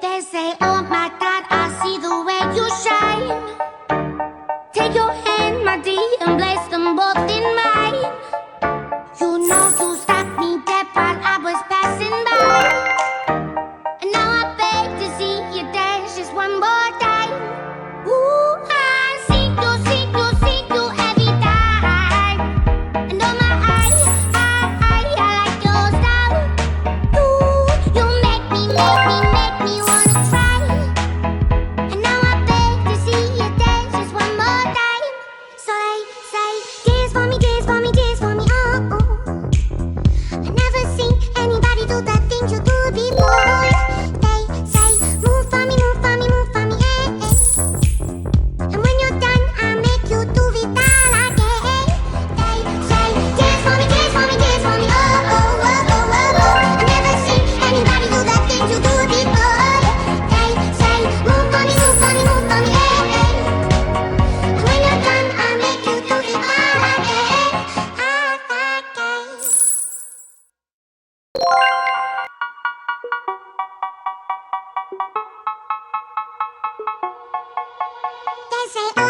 They say, oh my God, I see the way you shine. Take your hand, my dear, and place them both in mine. You know you stopped me dead while I was passing by. And now I beg to see you dance just one more time. Ooh, I see you every time. And oh my, I like your style. You make me wanna try. And now I beg to see you dance just one more time. So they say, dance for me, dance for me, dance for me, oh, oh. I never seen anybody do the things you do before. They say, move for me, move for me, move for me, eh, eh. And when you're done, I'll make you do it all again. They say, dance for me, dance for me, dance for me, oh, oh, oh, oh, oh, oh. I never seen anybody do the things you do before. They say, move for me, move for me, move for me, eh, eh. And when you're done, I'll make you do it all again, again. They say,